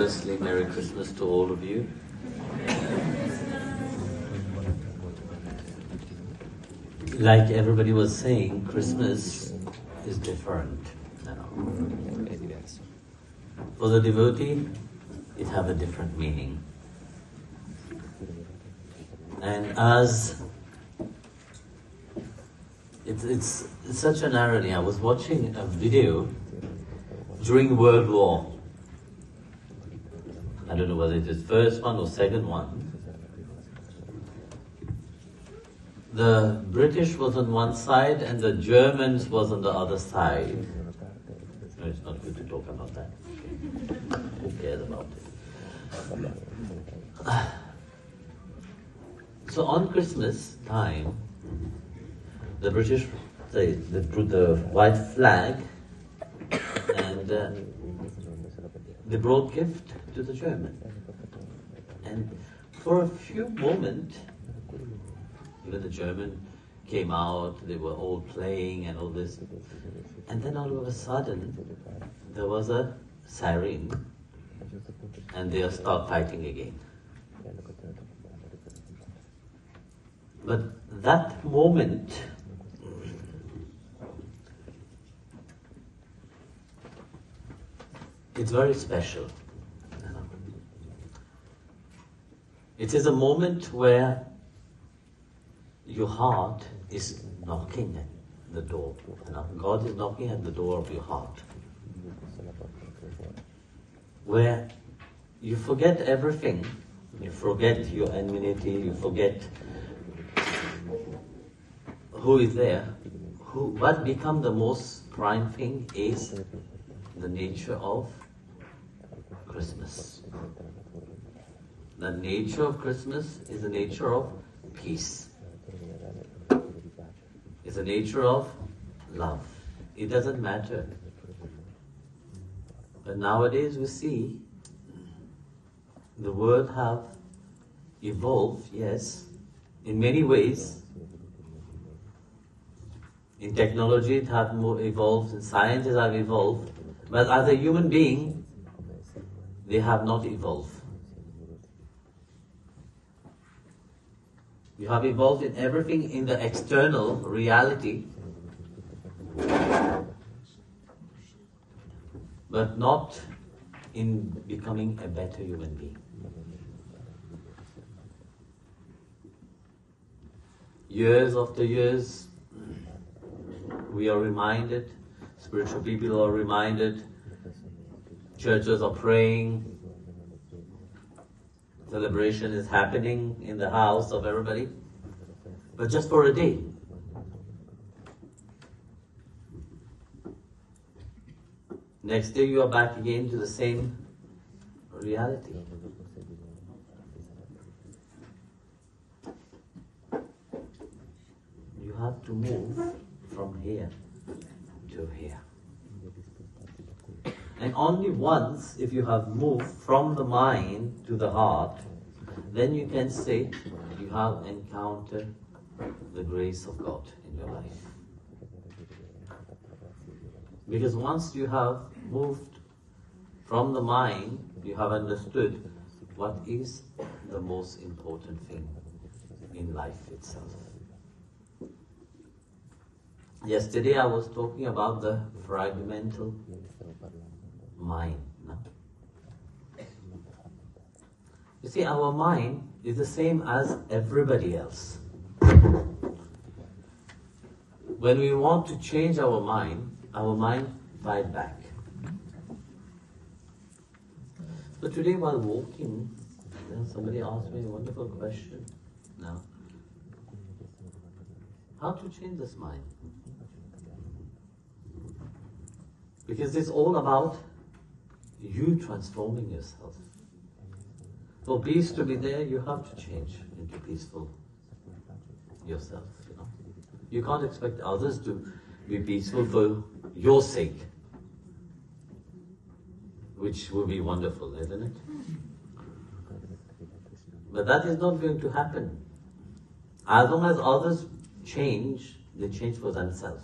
Firstly, Merry Christmas to all of you. Like everybody was saying, Christmas is different. You know. For the devotee, it have a different meaning. And as it's such an irony. I was watching a video during World War. I don't know whether it is first one or second one. The British was on one side and the Germans was on the other side. No, it's not good to talk about that. Who cares about it? So on Christmas time, the British, they put the white flag and they brought gift to the German. And for a few moments, even the German came out, they were all playing and all this. And then all of a sudden, there was a siren and they start fighting again. But that moment, it's very special. It is a moment where your heart is knocking at the door. God is knocking at the door of your heart. Where you forget everything. You forget your enmity, you forget who is there. What become the most prime thing is the nature of Christmas. The nature of Christmas is the nature of peace. It's the nature of love. It doesn't matter. But nowadays we see the world have evolved, yes, in many ways. In technology it has evolved, in science it has evolved, but as a human being, they have not evolved. You have evolved in everything in the external reality, but not in becoming a better human being. Years after years, we are reminded, spiritual people are reminded, churches are praying, celebration is happening in the house of everybody, but just for a day. Next day you are back again to the same reality. You have to move from here to here. And only once, if you have moved from the mind to the heart, then you can say you have encountered the grace of God in your life. Because once you have moved from the mind, you have understood what is the most important thing in life itself. Yesterday I was talking about the fragmental mind. No? You see, our mind is the same as everybody else. When we want to change our mind fight back. So today while walking, somebody asked me a wonderful question. Now, how to change this mind? Because it's all about you transforming yourself. For peace to be there, you have to change into peaceful yourself. You can't expect others to be peaceful for your sake, which would be wonderful, isn't it? But that is not going to happen. As long as others change, they change for themselves.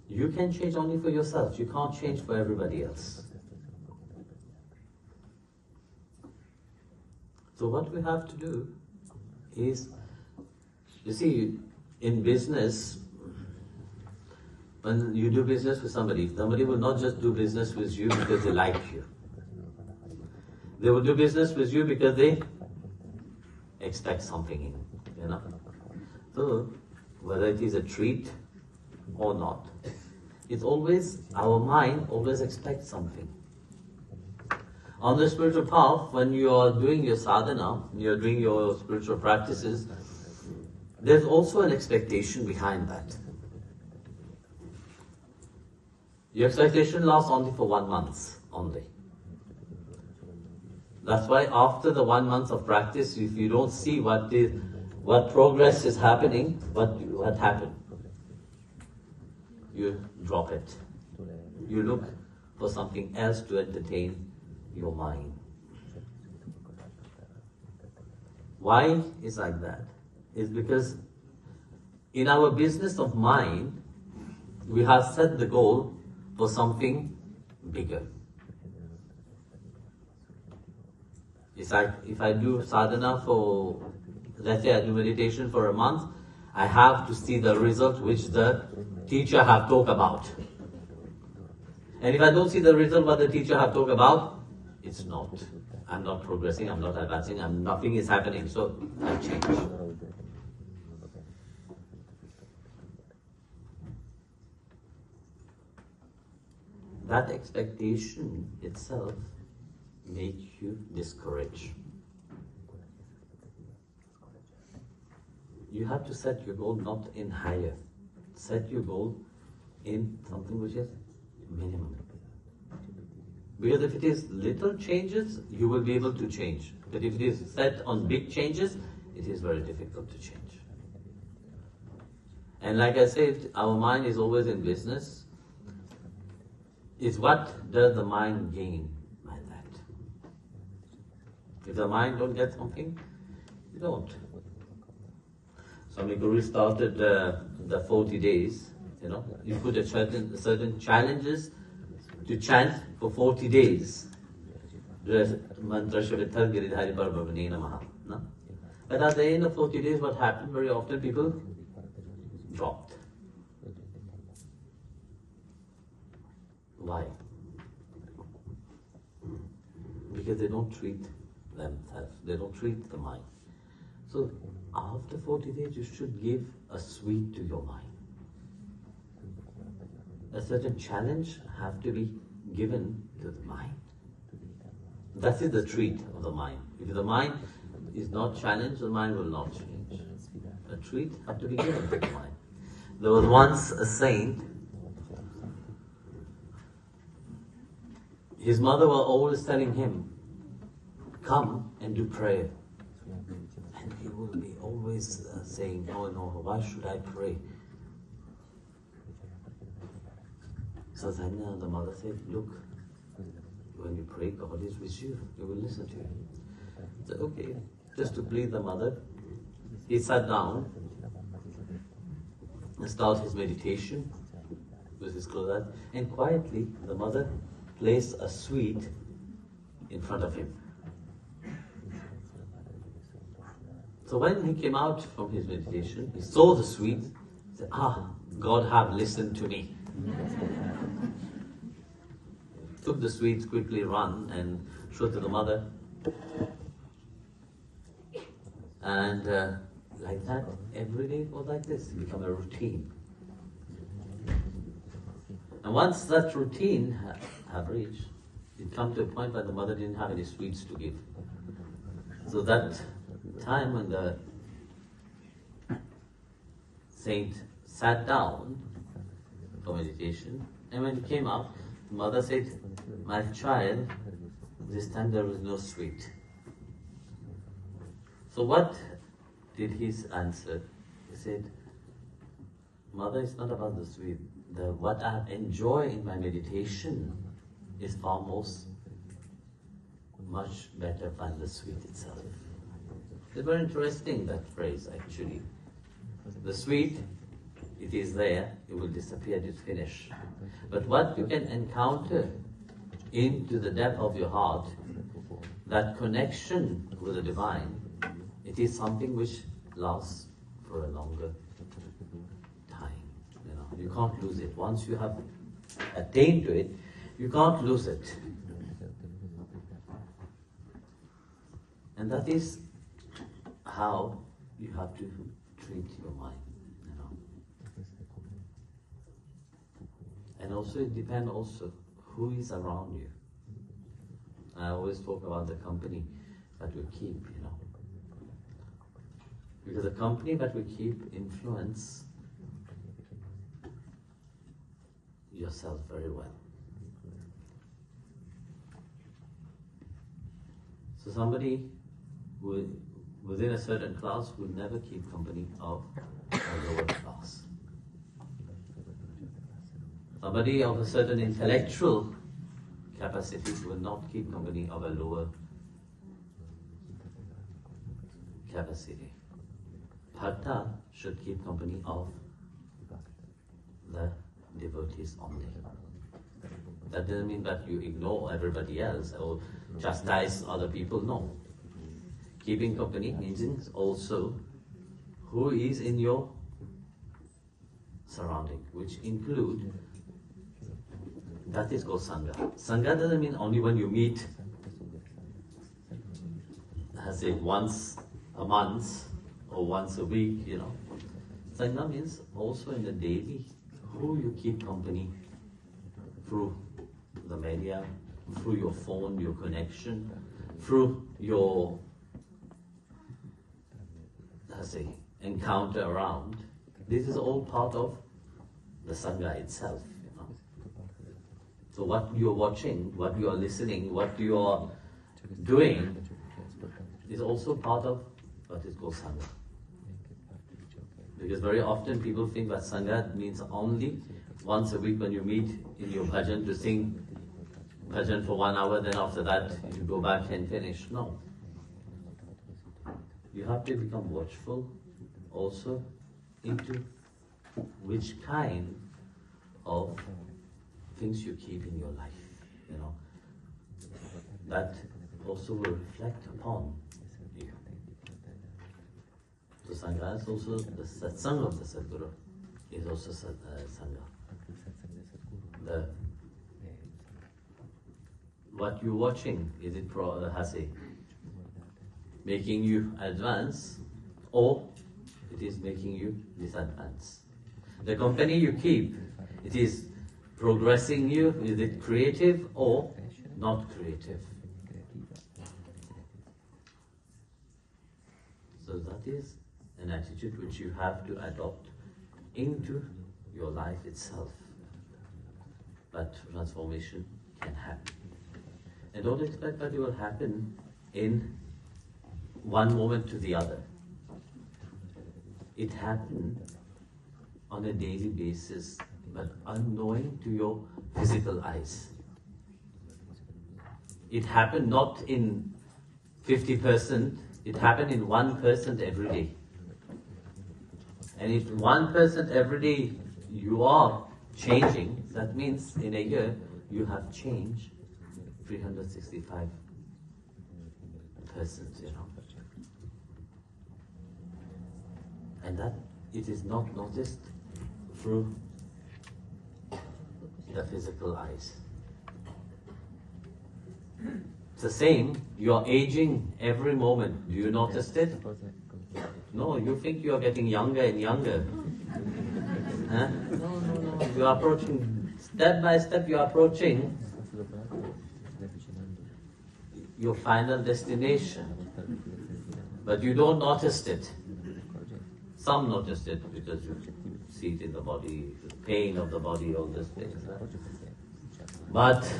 You can change only for yourself. You can't change for everybody else. So what we have to do is, you see, in business, when you do business with somebody will not just do business with you because they like you. They will do business with you because they expect something in, So, whether it is a treat or not, it's always, our mind always expects something. On the spiritual path, when you are doing your sadhana, you're doing your spiritual practices, there's also an expectation behind that. Your expectation lasts only for 1 month, only. That's why after the 1 month of practice, if you don't see what progress is happening, what happened, you drop it. You look for something else to entertain your mind. Why is like that? It's because in our business of mind, we have set the goal for something bigger. It's like if I do sadhana for, let's say I do meditation for a month, I have to see the result which the teacher have talked about. And if I don't see the result what the teacher have talked about, it's not. I'm not progressing, I'm not advancing, nothing is happening, so I change. That expectation itself makes you discouraged. You have to set your goal not in higher. Set your goal in something which is minimum. Because if it is little changes, you will be able to change. But if it is set on big changes, it is very difficult to change. And like I said, our mind is always in business. Is what does the mind gain by that? If the mind don't get something, you don't. Swami Guru started the 40 days, you put a certain challenges to chant for 40 days. But at the end of 40 days, what happened? Very often people dropped. Why? Because they don't treat themselves, they don't treat the mind. So after 40 days, you should give a sweet to your mind. A certain challenge have to be given to the mind. That is the treat of the mind. If the mind is not challenged, the mind will not change. A treat have to be given to the mind. There was once a saint. His mother was always telling him, come and do prayer. And he will be always saying, no, why should I pray? So then the mother said, look, when you pray, God is with you. He will listen to you. So okay, just to please the mother, he sat down and started his meditation with his clothes on, and quietly the mother placed a sweet in front of him. So when he came out from his meditation, he saw the sweet, he said, God have listened to me. Took the sweets, quickly run and showed to the mother. And like that, every day was like this, it became a routine. And once that routine have reached, it come to a point where the mother didn't have any sweets to give. So that time when the saint sat down for meditation, and when he came out, the mother said, my child, this time there was no sweet. So what did he answer? He said, Mother, it's not about the sweet. What I enjoy in my meditation is far much better than the sweet itself. It's very interesting, that phrase actually. The sweet, it is there, it will disappear, it's finished. But what you can encounter into the depth of your heart, that connection with the divine, it is something which lasts for a longer time. You can't lose it. Once you have attained to it, you can't lose it. And that is how you have to treat your mind. And also it depends also who is around you. I always talk about the company that we keep, Because the company that we keep influence yourself very well. So somebody within a certain class will never keep company of a lower class. Somebody of a certain intellectual capacity will not keep company of a lower capacity. Bhakta should keep company of the devotees only. That doesn't mean that you ignore everybody else or chastise other people, no. Keeping company means also who is in your surrounding, which include, that is called Sangha. Sangha doesn't mean only when you meet, say once a month or once a week, Sangha means also in the daily, who you keep company through the media, through your phone, your connection, through your, encounter around. This is all part of the Sangha itself. So what you're watching, what you are listening, what you are doing is also part of what is called Sangha. Because very often people think that Sangha means only once a week when you meet in your bhajan to sing bhajan for 1 hour, then after that you go back and finish. No. You have to become watchful also into which kind of things you keep in your life, that also will reflect upon you. So Sangha is also the satsang of the Sadguru, is also Sangha. What you're watching, is it making you advance, or it is making you disadvance? The company you keep, it is progressing you, is it creative or not creative? So that is an attitude which you have to adopt into your life itself. But transformation can happen. And don't expect that it will happen in one moment to the other. It happened on a daily basis, but unknowing to your physical eyes. It happened not in 50%, it happened in 1% every day. And if 1% every day you are changing, that means in a year you have changed 365%, And that it is not noticed through the physical eyes. It's the same, you're aging every moment. Do you notice it? No, you think you're getting younger and younger. Huh? No. You're approaching, step by step you're approaching your final destination. But you don't notice it. Some notice it because you see it in the body, the pain of the body, all these things. But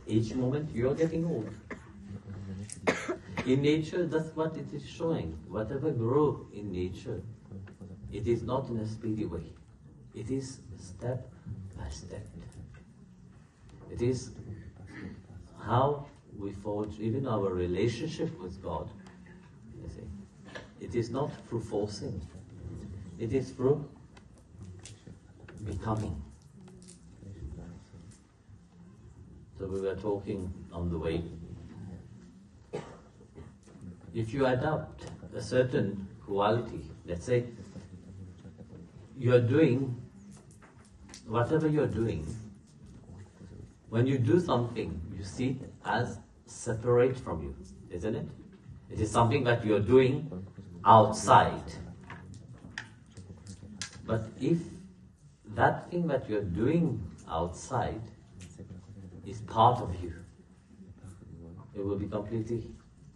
each moment you're getting old. In nature, that's what it is showing. Whatever grows in nature, it is not in a speedy way. It is step by step. It is how we forge even our relationship with God. You see, it is not through forcing. It is through becoming. So we were talking on the way. If you adopt a certain quality, let's say you're doing whatever you're doing, when you do something, you see it as separate from you, isn't it? It is something that you're doing outside. But if that thing that you're doing outside is part of you, it will be completely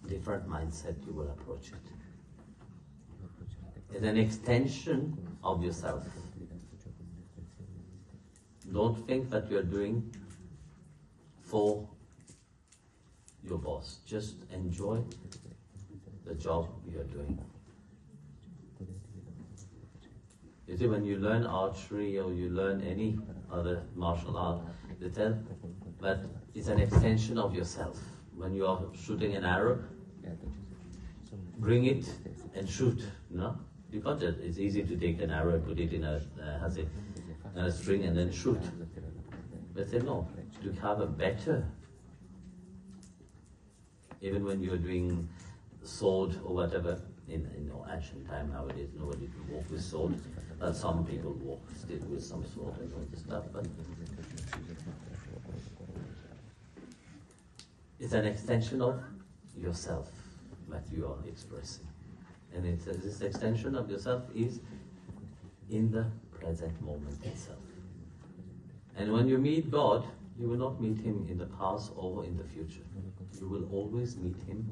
different mindset you will approach it. It's an extension of yourself. Don't think that you're doing for your boss. Just enjoy the job you're doing. You see, when you learn archery or you learn any other martial art, they tell that it's an extension of yourself. When you are shooting an arrow, bring it and shoot. No, you can't just, it's easy to take an arrow, put it in a string and then shoot. But say no, to have a better, even when you're doing sword or whatever, in ancient time nowadays, nobody will walk with sword, but some people walk still with some sword and all this stuff, but it's an extension of yourself that you are expressing. And this extension of yourself is in the present moment itself. And when you meet God, you will not meet Him in the past or in the future. You will always meet Him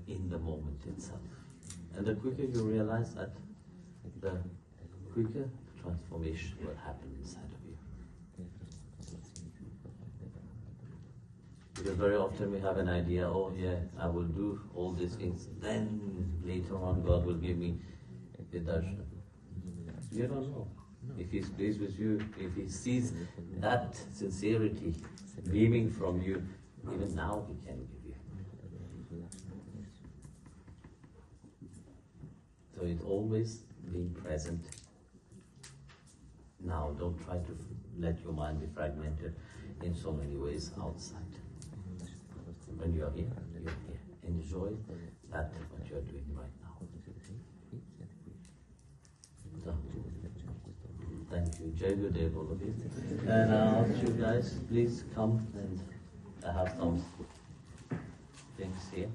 in the moment itself. And the quicker you realize that, the quicker transformation will happen inside of you. Because very often we have an idea, oh yeah, I will do all these things, then later on God will give me the darshan. You don't know. If He's pleased with you, if He sees that sincerity beaming from you, even now He can give you. So it's always being present now. Don't try to let your mind be fragmented in so many ways outside. When you are here, you're here. Enjoy that what you are doing right now. So, thank you. Jai Gurudev, all of you. And I'll ask you guys, please come and I have some things here.